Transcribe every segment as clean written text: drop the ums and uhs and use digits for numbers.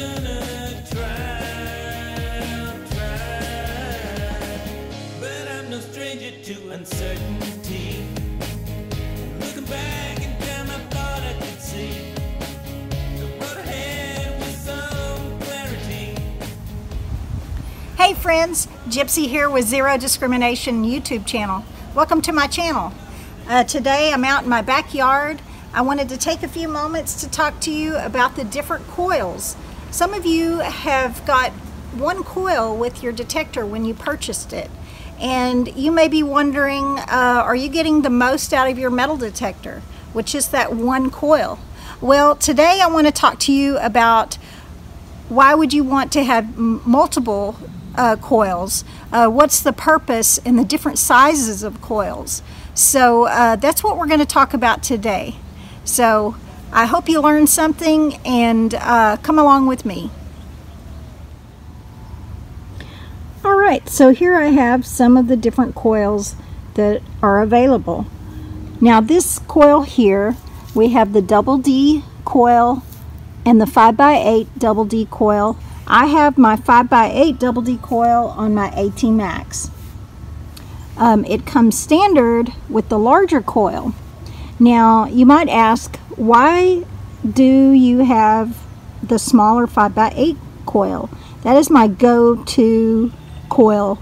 gonna try, but I'm no stranger to uncertainty. Looking back in time, I thought I could see the road ahead with some clarity. Hey friends, Gypsy here with Zero Discrimination YouTube channel. Welcome to my channel. Today I'm out in my backyard. I wanted to take a few moments to talk to you about the different coils. Some of you have got one coil with your detector when you purchased it, and you may be wondering, are you getting the most out of your metal detector, which is that one coil? Well, today I want to talk to you about why would you want to have multiple coils. What's the purpose and the different sizes of coils? So that's what we're going to talk about today. So I hope you learned something, and come along with me. Alright, so here I have some of the different coils that are available. Now this coil here, we have the double D coil and the 5x8 double D coil. I have my 5x8 double D coil on my AT Max. It comes standard with the larger coil. Now you might ask, why do you have the smaller 5x8 coil? That is my go-to coil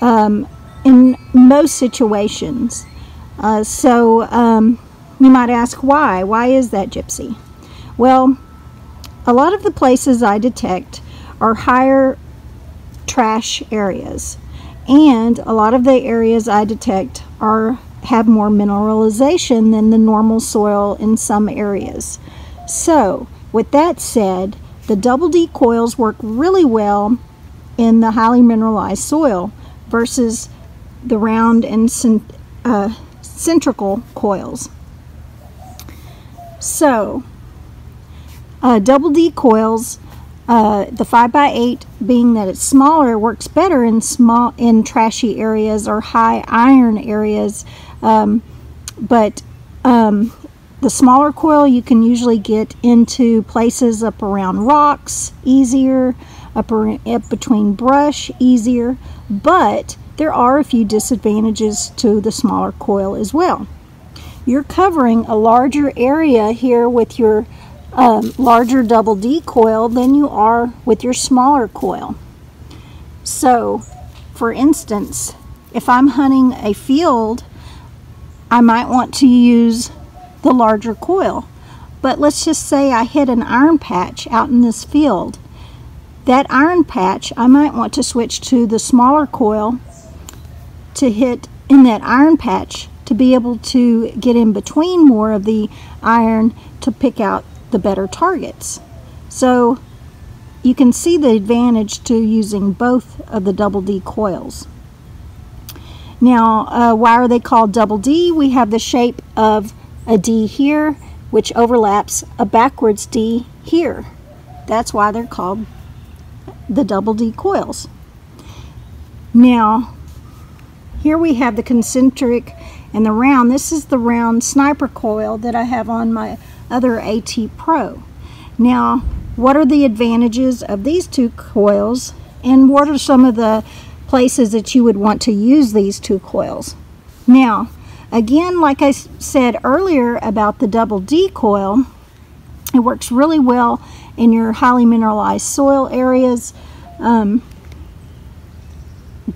in most situations. You might ask, why? Why is that, Gypsy? Well, a lot of the places I detect are higher trash areas, and a lot of the areas I detect have more mineralization than the normal soil in some areas. So with that said, the double D coils work really well in the highly mineralized soil versus the round and centrical coils. So double D coils, the 5x8 being that it's smaller, works better in trashy areas or high iron areas, but the smaller coil you can usually get into places up around rocks easier, up between brush easier, but there are a few disadvantages to the smaller coil as well. You're covering a larger area here with your larger double D coil than you are with your smaller coil. So for instance, if I'm hunting a field, I might want to use the larger coil, but let's just say I hit an iron patch out in this field. That iron patch, I might want to switch to the smaller coil to hit in that iron patch to be able to get in between more of the iron to pick out the better targets. So you can see the advantage to using both of the double D coils. Now, why are they called double D? We have the shape of a D here, which overlaps a backwards D here. That's why they're called the double D coils. Now, here we have the concentric and the round. This is the round sniper coil that I have on my other AT Pro. Now, what are the advantages of these two coils, and what are some of the places that you would want to use these two coils? Now, again, like I said earlier about the double D coil, it works really well in your highly mineralized soil areas,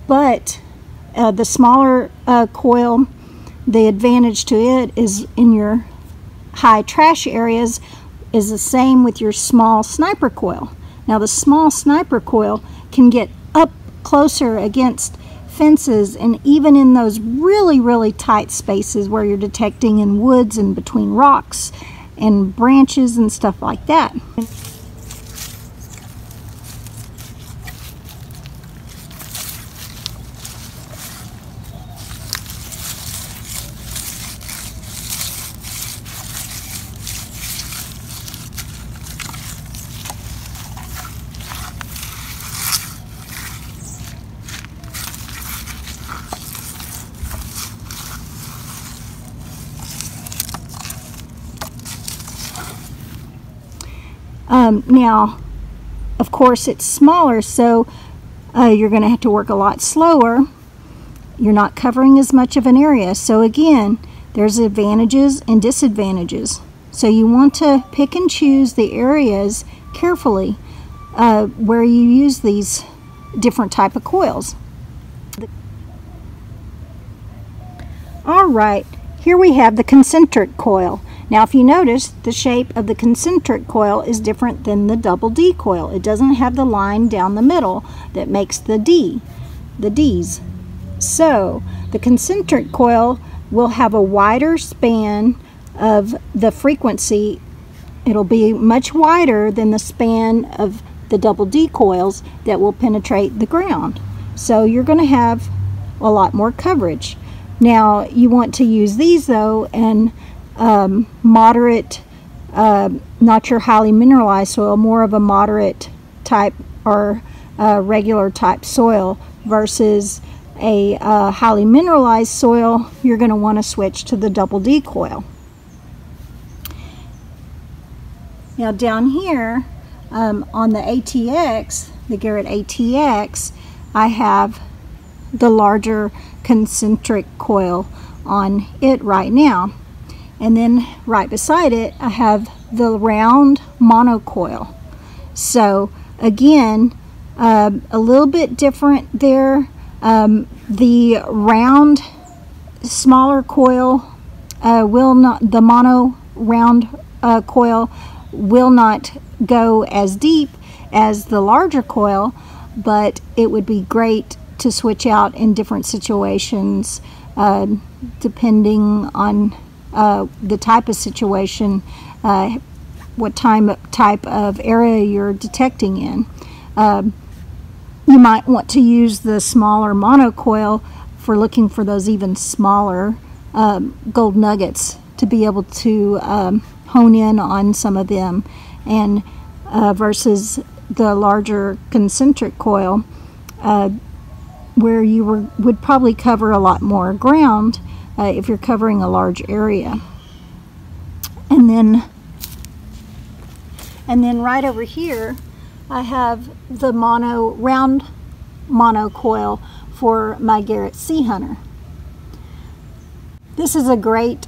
but the smaller coil, the advantage to it is in your high trash areas is the same with your small sniper coil. Now the small sniper coil can get up closer against fences, and even in those really tight spaces where you're detecting in woods and between rocks and branches and stuff like that. Now of course it's smaller, so you're going to have to work a lot slower. You're not covering as much of an area. So again, there's advantages and disadvantages. So you want to pick and choose the areas carefully where you use these different type of coils. Alright, here we have the concentric coil. Now if you notice, the shape of the concentric coil is different than the double D coil. It doesn't have the line down the middle that makes the Ds. So the concentric coil will have a wider span of the frequency. It'll be much wider than the span of the double D coils that will penetrate the ground. So you're going to have a lot more coverage. Now you want to use these though in moderate, not your highly mineralized soil, more of a moderate type or regular type soil versus a highly mineralized soil. You're going to want to switch to the double D coil. Now down here on the ATX, the Garrett ATX, I have the larger concentric coil on it right now. And then right beside it, I have the round monocoil. So again, a little bit different there. The round, smaller coil will not, the mono round coil will not go as deep as the larger coil, but it would be great to switch out in different situations depending on the type of situation, what type of area you're detecting in. You might want to use the smaller monocoil for looking for those even smaller gold nuggets to be able to hone in on some of them, and versus the larger concentric coil where you would probably cover a lot more ground if you're covering a large area. And then right over here I have the round monocoil for my Garrett Sea Hunter. This is a great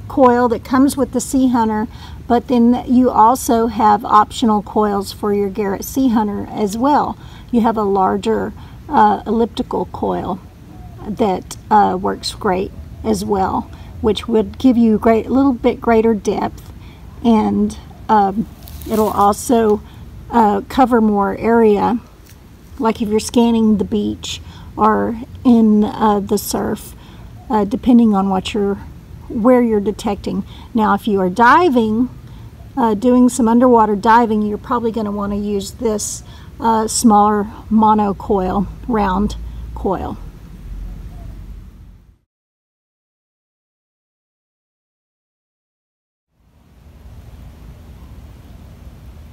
coil that comes with the Sea Hunter, but then you also have optional coils for your Garrett Sea Hunter as well. You have a larger elliptical coil that works great as well, which would give you a little bit greater depth, and it'll also cover more area, like if you're scanning the beach or in the surf, depending on where you're detecting. Now if you are diving, doing some underwater diving, you're probably going to want to use this smaller monocoil, round coil.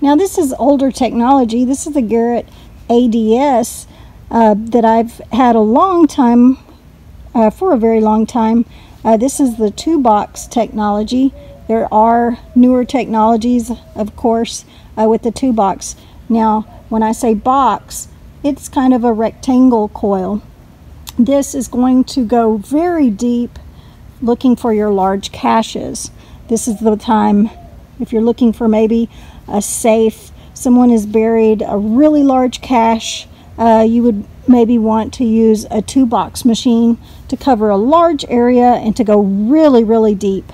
Now this is older technology. This is the Garrett ADS that I've had a long time, for a very long time. This is the 2-box technology. There are newer technologies, of course, with the 2-box. Now, when I say box, it's kind of a rectangle coil. This is going to go very deep looking for your large caches. This is the time, if you're looking for maybe a safe, someone has buried a really large cache, you would maybe want to use a 2-box machine to cover a large area and to go really, really deep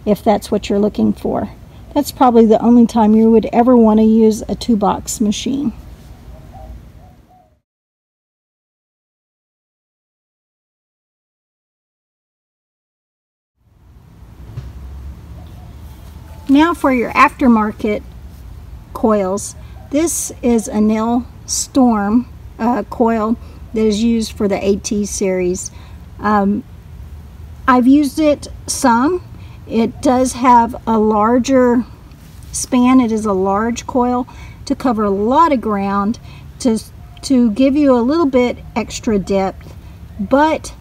if that's what you're looking for. That's probably the only time you would ever want to use a 2-box machine. Now for your aftermarket coils. This is a Nail Storm coil that is used for the AT series. I've used it some. It does have a larger span. It is a large coil to cover a lot of ground, to give you a little bit extra depth. But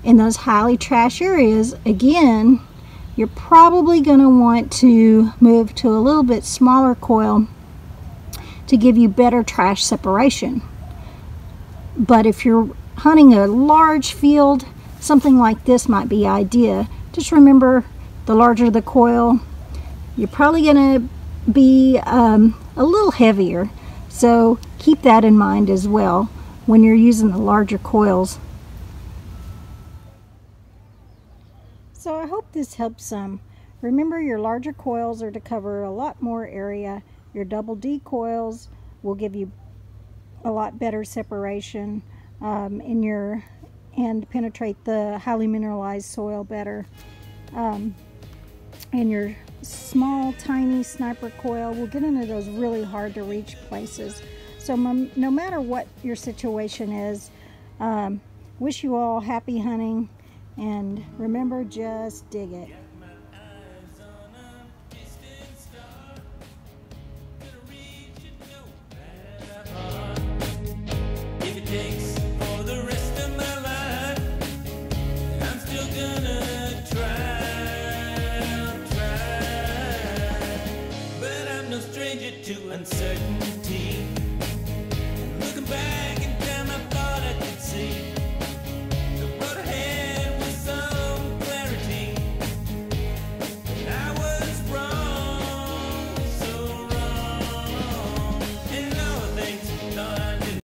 in those highly trash areas, again, you're probably going to want to move to a little bit smaller coil to give you better trash separation. But if you're hunting a large field, something like this might be ideal. Just remember, the larger the coil, you're probably going to be a little heavier. So keep that in mind as well when you're using the larger coils. So I hope this helps some. Remember, your larger coils are to cover a lot more area. Your double D coils will give you a lot better separation and penetrate the highly mineralized soil better. And your small, tiny sniper coil will get into those really hard to reach places. So no matter what your situation is, wish you all happy hunting, and remember, just dig it. To uncertainty.